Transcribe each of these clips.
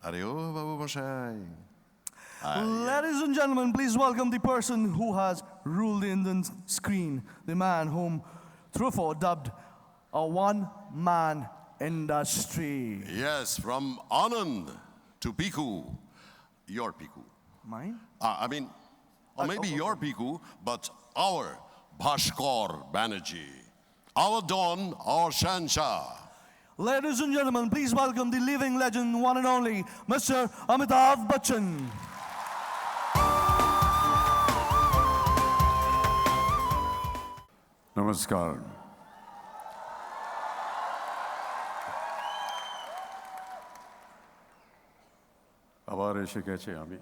আরে ও বাবু মশাই। Ladies and gentlemen, please welcome the person who has ruled the Indian screen, the man whom Truffaut dubbed a one-man industry. Yes, from Anand to Piku. Your Piku. Mine? I mean, or maybe your Piku, but our Bhaskar Banerjee. Our Don, our Shansha. Ladies and gentlemen, please welcome the living legend, one and only, Mr. Amitabh Bachchan. Namaskar. আবার এসে গেছে আমি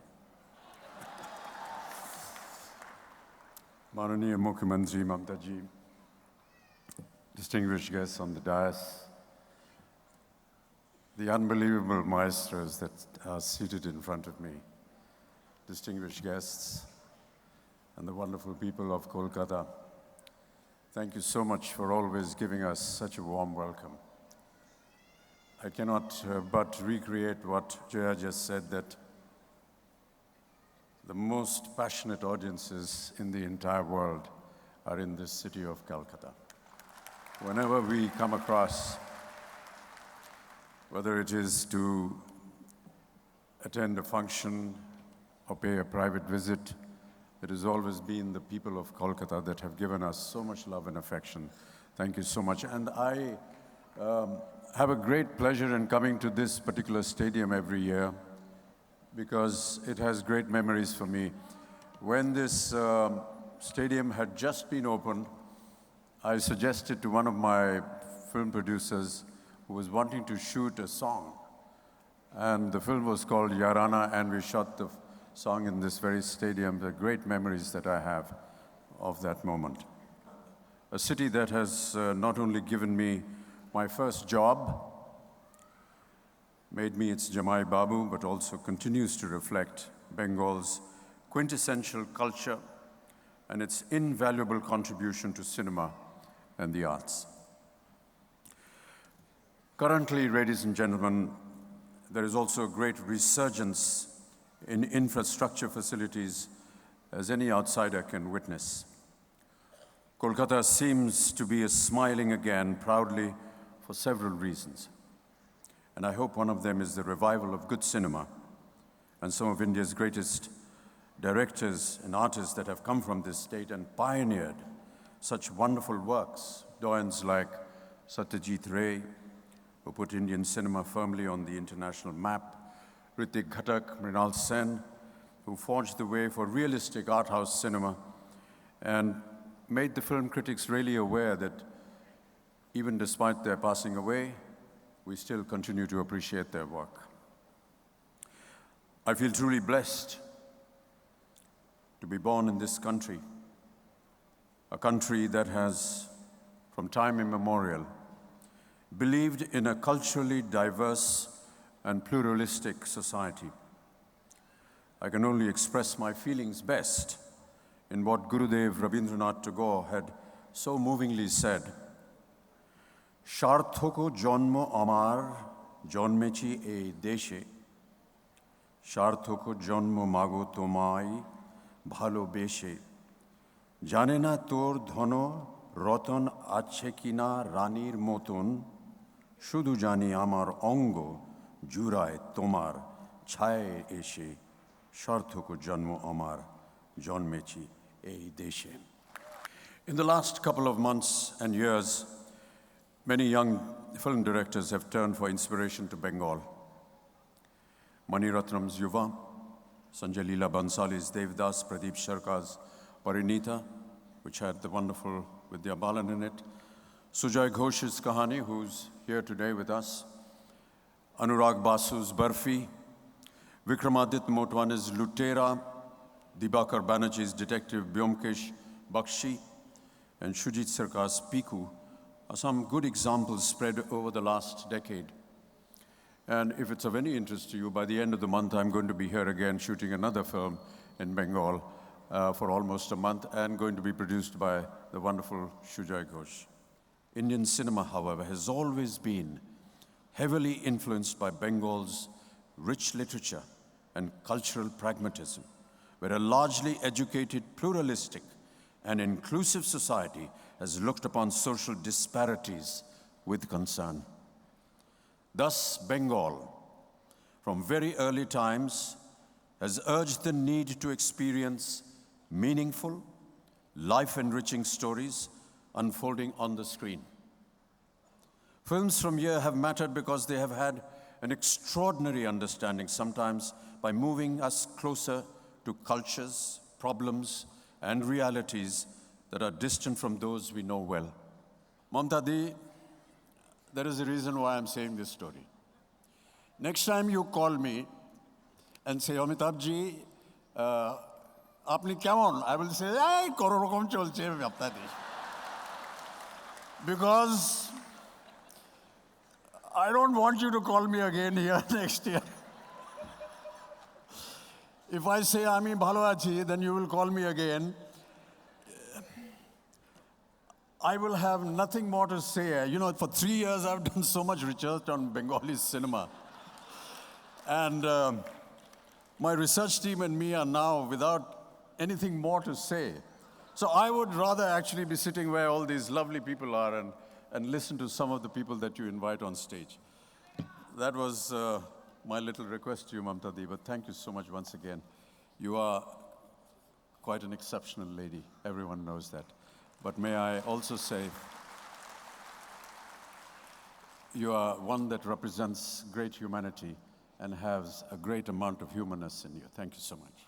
মাননীয় মুখ্যমন্ত্রী Mamta ji, distinguished guests on the dais, the unbelievable maestros that are seated in front of me, distinguished guests, and the wonderful people of Kolkata. Thank you so much for always giving us such a warm welcome. I cannot but recreate what Jaya just said, that the most passionate audiences in the entire world are in this city of Calcutta. Whenever we come across, whether it is to attend a function or pay a private visit, it has always been the people of Kolkata that have given us so much love and affection. Thank you so much. And I have a great pleasure in coming to this particular stadium every year because it has great memories for me. When this stadium had just been opened, I suggested to one of my film producers who was wanting to shoot a song. And the film was called Yarana, and we shot the song in this very stadium. The great memories that I have of that moment. A city that has not only given me my first job, made me its Jamai Babu, but also continues to reflect Bengal's quintessential culture and its invaluable contribution to cinema and the arts. Currently, ladies and gentlemen, there is also a great resurgence in infrastructure facilities, as any outsider can witness. Kolkata seems to be smiling again proudly for several reasons. And I hope one of them is the revival of good cinema and some of India's greatest directors and artists that have come from this state and pioneered such wonderful works. Doyens like Satyajit Ray, who put Indian cinema firmly on the international map, Ritik Ghatak, Mrinal Sen, who forged the way for realistic art house cinema and made the film critics really aware that even despite their passing away, we still continue to appreciate their work. I feel truly blessed to be born in this country, a country that has, from time immemorial, believed in a culturally diverse and pluralistic society. I can only express my feelings best in what Gurudev Rabindranath Tagore had so movingly said. Sharthoko jonmo amar jonmechi ei deshe, Sharthoko jonmo mago tomai bhalo beshe, Jane na tor dhono Ratan আছে কিনা রানীর মতন, শুধু জানি আমার অঙ্গ জুড়ায় তোমার ছায়ে এসে, সার্থক জন্ম আমার জন্মেছি এই দেশে. In the last couple of months and years, many young film directors have turned for inspiration to Bengal. Mani Ratnam's Yuva, Sanjay Leela Bansali's Devdas, Pradeep Sharka's Parinita, which had the wonderful Vidya Balan in it, Sujay Ghosh's Kahani, who's here today with us, Anurag Basu's Barfi, Vikramaditya Motwani's Lutera, Dibakar Banerjee's Detective Byomkesh Bakshi, and Shujit Sarkar's Piku are some good examples spread over the last decade. And if it's of any interest to you, by the end of the month, I'm going to be here again shooting another film in Bengal for almost a month, and going to be produced by the wonderful Shujay Ghosh. Indian cinema, however, has always been heavily influenced by Bengal's rich literature, and cultural pragmatism, where a largely educated, pluralistic, and inclusive society has looked upon social disparities with concern. Thus, Bengal, from very early times, has urged the need to experience meaningful, life-enriching stories unfolding on the screen. Films from here have mattered because they have had an extraordinary understanding, sometimes by moving us closer to cultures, problems, and realities that are distant from those we know well. Mamta Di, there is a reason why I'm saying this story. Next time you call me and say, Amitabh ji, apni kemon? I will say, hey, kororokom cholche Mamta Di. Because I don't want you to call me again here next year. If I say Ami bhalo achi, then you will call me again. I will have nothing more to say. You know, for 3 years I've done so much research on Bengali cinema. And my research team and me are now without anything more to say. So I would rather actually be sitting where all these lovely people are and listen to some of the people that you invite on stage. That was my little request to you, Mamta Di, but thank you so much once again. You are quite an exceptional lady. Everyone knows that. But may I also say, you are one that represents great humanity and has a great amount of humanness in you. Thank you so much.